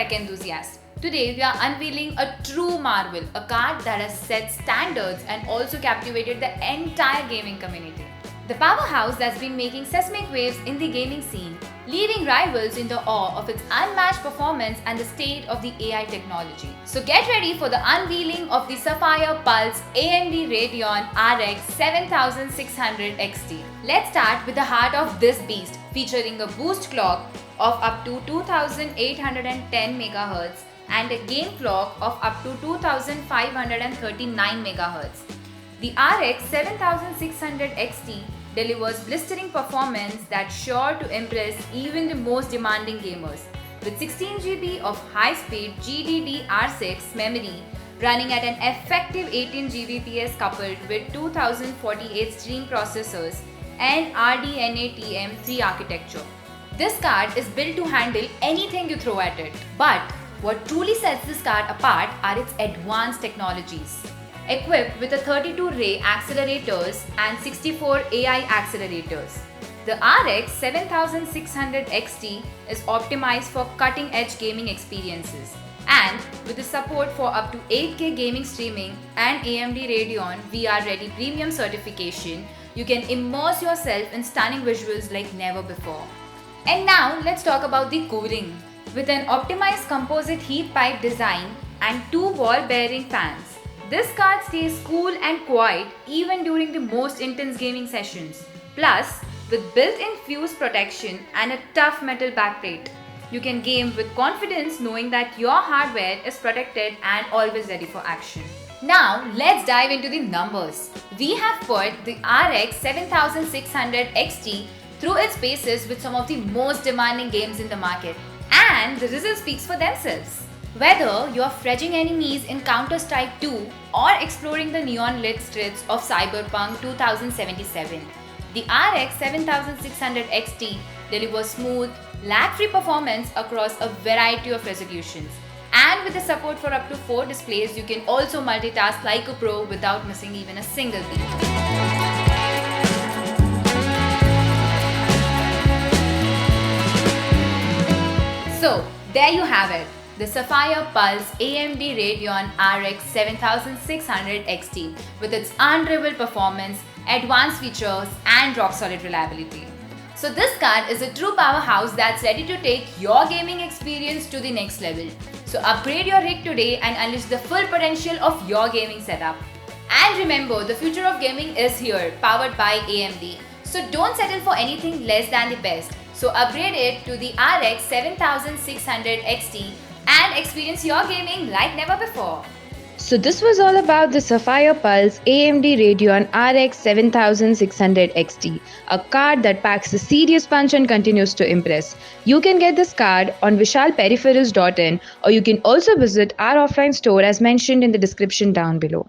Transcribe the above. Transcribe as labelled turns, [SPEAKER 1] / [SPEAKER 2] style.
[SPEAKER 1] tech enthusiasts. Today we are unveiling a true marvel, a card that has set standards and also captivated the entire gaming community. The powerhouse that's been making seismic waves in the gaming scene, leaving rivals into awe of its unmatched performance and the state of the AI technology. So get ready for the unveiling of the Sapphire Pulse AMD Radeon RX 7600 XT. Let's start with the heart of this beast, featuring a boost clock of up to 2810 MHz and a gain clock of up to 2539 MHz. The RX 7600 XT delivers blistering performance that's sure to impress even the most demanding gamers. With 16 GB of high-speed GDDR6 memory running at an effective 18 Gbps coupled with 2048 stream processors and RDNA TM3 architecture. This card is built to handle anything you throw at it. But what truly sets this card apart are its advanced technologies. Equipped with a 32-ray accelerators and 64 AI accelerators, the RX 7600 XT is optimized for cutting-edge gaming experiences. And with the support for up to 8K gaming streaming and AMD Radeon VR Ready Premium certification, you can immerse yourself in stunning visuals like never before. And now let's talk about the cooling. With an optimized composite heat pipe design and two ball-bearing fans, this card stays cool and quiet even during the most intense gaming sessions. Plus, with built-in fuse protection and a tough metal backplate, you can game with confidence knowing that your hardware is protected and always ready for action. Now, let's dive into the numbers. We have put the RX 7600 XT through its paces with some of the most demanding games in the market, and the results speaks for themselves. Whether you're fredging enemies in Counter-Strike 2 or exploring the neon-lit streets of Cyberpunk 2077, the RX 7600 XT delivers smooth, lag-free performance across a variety of resolutions. And with the support for up to 4 displays, you can also multitask like a pro without missing even a single beat. So, there you have it, the Sapphire Pulse AMD Radeon RX 7600 XT with its unrivaled performance, advanced features and rock-solid reliability. So this card is a true powerhouse that's ready to take your gaming experience to the next level. So upgrade your rig today and unleash the full potential of your gaming setup. And remember, the future of gaming is here, powered by AMD. So don't settle for anything less than the best. So upgrade it to the RX 7600 XT and experience your gaming like never before.
[SPEAKER 2] So this was all about the Sapphire Pulse AMD Radeon RX 7600 XT, a card that packs a serious punch and continues to impress. You can get this card on VishalPeripherals.in, or you can also visit our offline store as mentioned in the description down below.